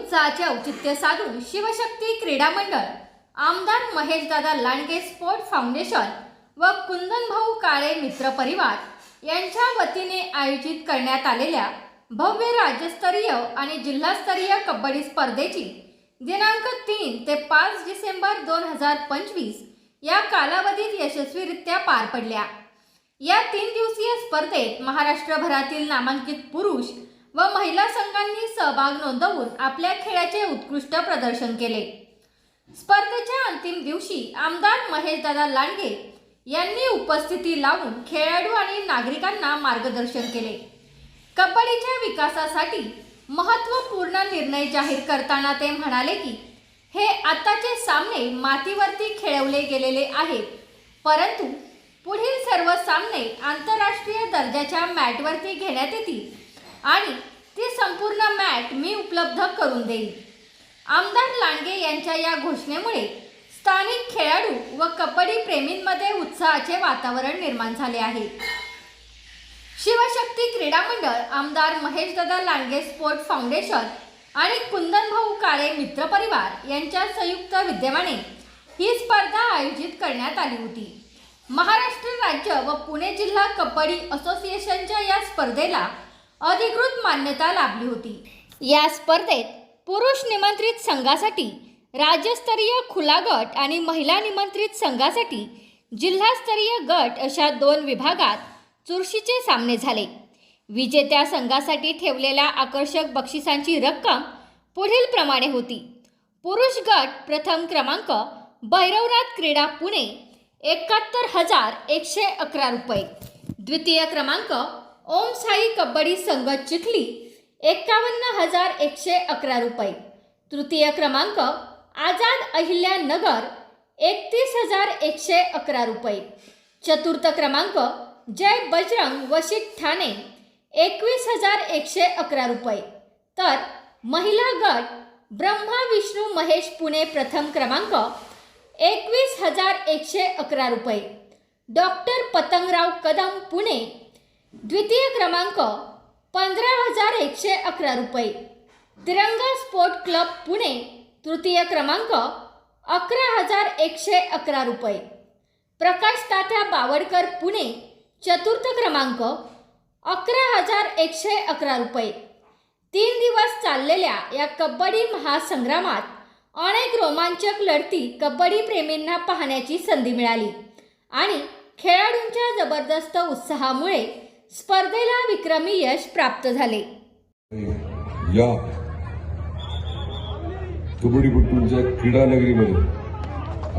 उत्सवाचे औचित्य साधून शिवशक्ती क्रीडा मंडळ, आमदार महेशदादा लांडगे स्पोर्ट फाउंडेशन व कुंदनभाऊ काळे मित्र परिवार यांच्या वतीने आयोजित करण्यात आलेल्या भव्य राज्यस्तरीय आणि जिल्हास्तरीय कबड्डी स्पर्धेची दिनांक 3 ते 5 डिसेंबर 2025 या कालावधीत यशस्वीरित्या पार पडल्या। या 3 दिवसीय स्पर्धेत महाराष्ट्रभरातील नामांकित पुरुष व महिला संघांनी सहभाग नोंदवून आपल्या खेळाचे उत्कृष्ट प्रदर्शन केले। स्पर्धेच्या अंतिम दिवशी आमदार महेशदादा लांडगे यांनी उपस्थिती लावून खेळाडू आणि नागरिकांना मार्गदर्शन केले। कबड्डीच्या विकासासाठी महत्त्वपूर्ण निर्णय जाहीर करताना ते म्हणाले की हे आताचे सामने मातीवरती खेळवले गेलेले आहेत, परंतु पुढील सर्व सामने आंतरराष्ट्रीय दर्जाच्या मॅटवरती घेण्यात येतील आणि ती संपूर्ण मॅट मी उपलब्ध करून देईन। आमदार लांडगे यांच्या या घोषणेमुळे स्थानिक खेळाडू व कबड्डी प्रेमींमध्ये उत्साहाचे वातावरण निर्माण झाले आहे। शिवशक्ती क्रीडा मंडळ, आमदार महेशदादा लांडगे स्पोर्ट फाउंडेशन आणि कुंदनभाऊ काळे मित्र परिवार यांच्या संयुक्त विद्यमाने ही स्पर्धा आयोजित करण्यात आली होती। महाराष्ट्र राज्य व पुणे जिल्हा कबड्डी असोसिएशनच्या या स्पर्धेला अधिकृत मान्यता लाभली होती। या स्पर्धेत पुरुष निमंत्रित संघासाठी राज्यस्तरीय खुला गट आणि महिला निमंत्रित संघासाठी जिल्हास्तरीय गट अशा 2 विभागात चुरशीचे सामने झाले। विजेत्या संघासाठी ठेवलेल्या आकर्षक बक्षिसांची रक्कम पुढील प्रमाणे होती। पुरुष गट प्रथम क्रमांक भैरवनाथ क्रीडा पुणे 71,111 रुपये, द्वितीय क्रमांक ओम साई कबड्डी संघ चिखली 51,111 रुपये, तृतीय क्रमांक आझाद अहिल्या नगर 31,111 रुपये, चतुर्थ क्रमांक जय बजरंग वशिष्ठ ठाणे 21,111 रुपये, तर महिला गट ब्रह्मा विष्णू महेश पुणे प्रथम क्रमांक 21,111 रुपये, डॉक्टर पतंगराव कदम पुणे द्वितीय क्रमांक 15,111 रुपये, तिरंगा स्पोर्ट क्लब पुणे तृतीय क्रमांक 11,111 रुपये, प्रकाश तात्या बावडकर पुणे चतुर्थ क्रमांक 11,111 रुपये। 3 दिवस चाललेल्या या कबड्डी महासंग्रामात अनेक रोमांचक लढती कबड्डी प्रेमींना पाहण्याची संधी मिळाली आणि खेळाडूंच्या जबरदस्त उत्साहामुळे स्पर्धेला विक्रमी यश प्राप्त झाले। या कबड्डीपटूंच्या क्रीडा नगरीमध्ये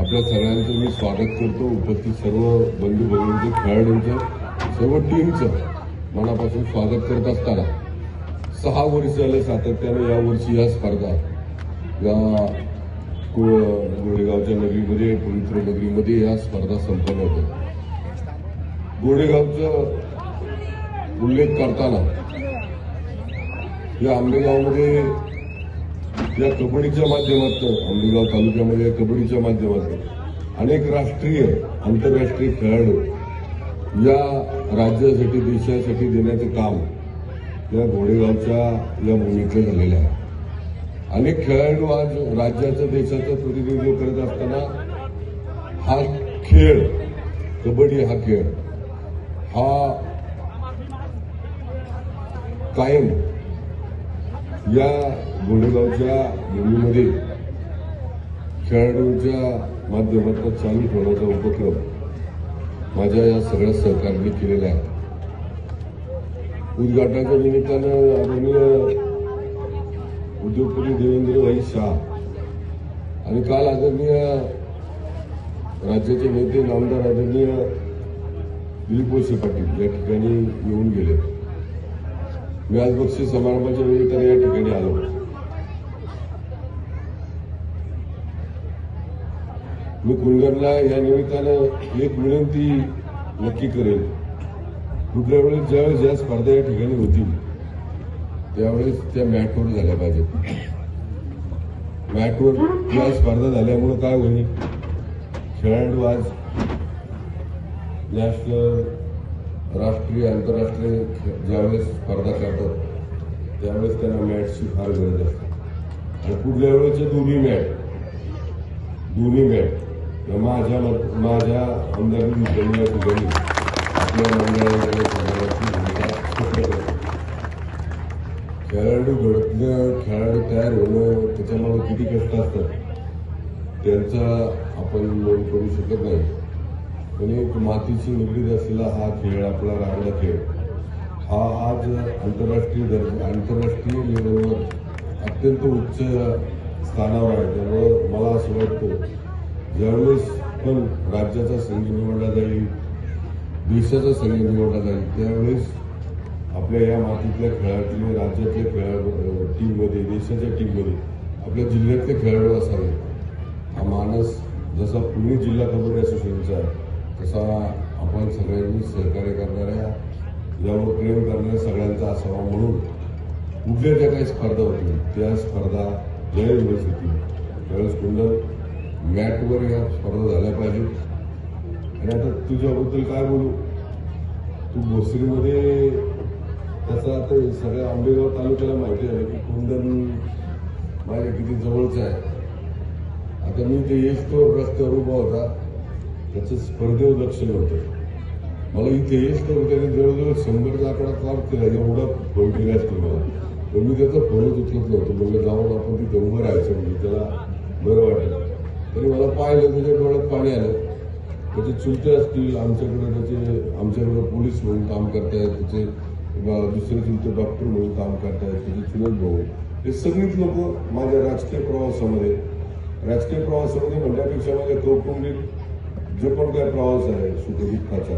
आपल्या सगळ्यांचं मी स्वागत करतो। उपस्थित सर्व बंधू भगिनींचं, खेळाडूंचं, सर्व टीमचं मनापासून स्वागत करत असताना 6 वर्ष झालं सातत्याने यावर्षी या स्पर्धा या गोडेगावच्या नगरीमध्ये, पवित्र नगरीमध्ये या स्पर्धा संपन्न होत्या। गोडेगावचा उल्लेख करताना या आंबेगावमध्ये या कबड्डीच्या माध्यमातून, आंबेगाव तालुक्यामध्ये कबड्डीच्या माध्यमातून अनेक राष्ट्रीय आंतरराष्ट्रीय खेळाडू या राज्यासाठी, देशासाठी देण्याचे काम या घोडेगावच्या या भूमीतलं झालेलं आहे। अनेक खेळाडू आज राज्याचं, देशाचं प्रतिनिधित्व करत असताना हा खेळ, कबड्डी हा खेळ हा कायम या घोडेगावच्या भूमीमध्ये खेळाडूंच्या माध्यमातून चालू ठेवण्याचा उपक्रम माझ्या या सगळ्या सहकार्याने केलेला आहे। उद्घाटनाच्या निमित्तानं आदरणीय उद्योगपती देवेंद्रभाई शाह आणि काल आदरणीय राज्याचे नेते नामदार आदरणीय दिलीप वळसे पाटील या ठिकाणी येऊन गेले। मी आज बक्षीस समारंभाच्या निमित्ताने या ठिकाणी आलो। मी कुंदनला या निमित्तानं एक विनंती नक्की करेल। कुठल्या वेळेस ज्यावेळेस या स्पर्धा या ठिकाणी होतील त्यावेळेस त्या मॅटवर झाल्या पाहिजेत। मॅटवर या स्पर्धा झाल्यामुळे काय होईल, खेळाडू आज नॅशनल, राष्ट्रीय, आंतरराष्ट्रीय ज्यावेळेस स्पर्धा करतात त्यावेळेस त्यांना मॅचची फार गरज असते। आणि पुढल्या वेळेचे दोन्ही मॅच माझ्या आमदारांनी त्यांना ठिकाणी आपल्या मंडळाच्या भूमिका स्पष्ट करतो. खेळाडू तयार होणं त्याच्यामुळे किती कष्ट असतात त्यांचा आपण नोंद करू शकत नाही. पण एक मातीशी निगडीत असलेला हा खेळ, आपला रांगडा खेळ, हा आज आंतरराष्ट्रीय लेवलवर अत्यंत उच्च स्थानावर आहे. त्यामुळं मला असं वाटतं ज्यावेळेस पण राज्याचा संघ निवडला जाईल, देशाचा संघ निवडला जाईल, त्यावेळेस आपल्या या मातीतल्या खेळातले राज्यातल्या टीममध्ये, देशाच्या टीममध्ये आपल्या जिल्ह्यातले खेळाडू असावे. हा मानस जसा पुणे जिल्हा कबड्डी असोसिएशनचा आहे तसा आपण सगळ्यांनी सहकार्य करणाऱ्या, यावर प्रेम करणाऱ्या सगळ्यांचा असावा. म्हणून कुठल्या ज्या काही स्पर्धा होतील त्या स्पर्धा ज्यावेळेस होतील त्यावेळेस कुंडल मॅटवर या स्पर्धा झाल्या पाहिजेत. आणि आता तुझ्याबद्दल काय बोलू, तू भोसरीमध्ये त्याचा आता सगळ्या आंबेगाव तालुक्याला माहिती आहे की कुंदन माझ्या किती जवळचं आहे. आता मी ते येतो रस्त्यावर उभा होता, त्याचं स्पर्धेवर लक्ष नव्हतं. मला इथे येतो त्याने जवळजवळ 100चा आकडा कॉल केला, एवढा फोन केला असतो मला. पण मी त्याचा फोनच उचलत नव्हतं. म्हणलं जाऊन आपण तिथे उभं राहायचं म्हणजे त्याला बरं वाटेल. तरी मला पाहिलं, त्याच्या डोळ्यात पाणी आलं. त्याचे चुलते असतील, आमच्याकडे पोलीस म्हणून काम करतायत, त्याचे दुसरे चुलते डॉक्टर म्हणून काम करतायत, त्याचे चुलत भाऊ, हे सगळीच लोक माझ्या राजकीय प्रवासामध्ये म्हणण्यापेक्षा माझ्या कौटुंबिक जो पण काय प्रवास आहे सुखदुःखाचा,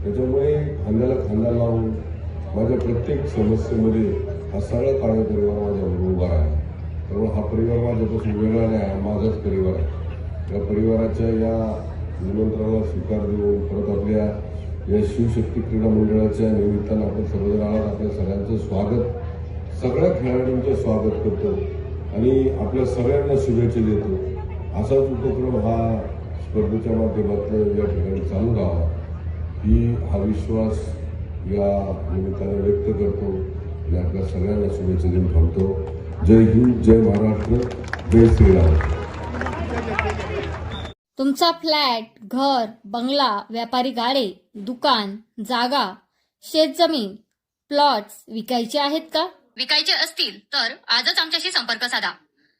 त्याच्यामुळे खांद्याला खांदा लावून माझ्या प्रत्येक समस्येमध्ये हा सगळा काळा परिवार माझ्याबरोबर उभा आहे. त्यामुळे हा परिवार माझ्यापासून वेगळा नाही, हा माझाच परिवार आहे. या परिवाराच्या या निमंत्रणाला स्वीकार देऊन परत आपल्या या शिवशक्ती क्रीडा मंडळाच्या निमित्तानं आपण सर्वजण आहात. आपल्या सगळ्यांचं स्वागत, सगळ्या खेळाडूंचं स्वागत करतो आणि आपल्या सगळ्यांना शुभेच्छा देतो. असाच उपक्रम हा स्पर्धेच्या माध्यमातून या ठिकाणी चालू राहावा हा विश्वास या निमित्तानं व्यक्त करतो आणि आपल्या सगळ्यांना शुभेच्छा देऊन थांबतो. जय हिंद, जय महाराष्ट्र, जय श्रीराम. तुमचा फ्लॅट, घर, बंगला, व्यापारी गाडे, दुकान, जागा, शेतजमीन, प्लॉट्स विकायचे आहेत का? विकायचे असतील तर आजच आमच्याशी संपर्क साधा.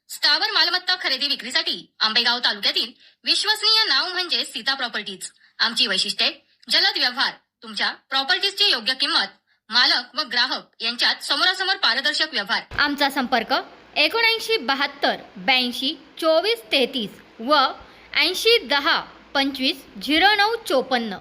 स्थावर मालमत्ता खरेदी विक्रीसाठी आंबेगाव तालुक्यातील विश्वसनीय नाव म्हणजे सीता प्रॉपर्टीज. आमची वैशिष्ट्ये: जलद व्यवहार, तुमच्या प्रॉपर्टीजची योग्य किंमत, मालक व ग्राहक यांच्यात समोरासमोर पारदर्शक व्यवहार. आमचा संपर्क 7972 82 24 33 व 80 10 25 09 54.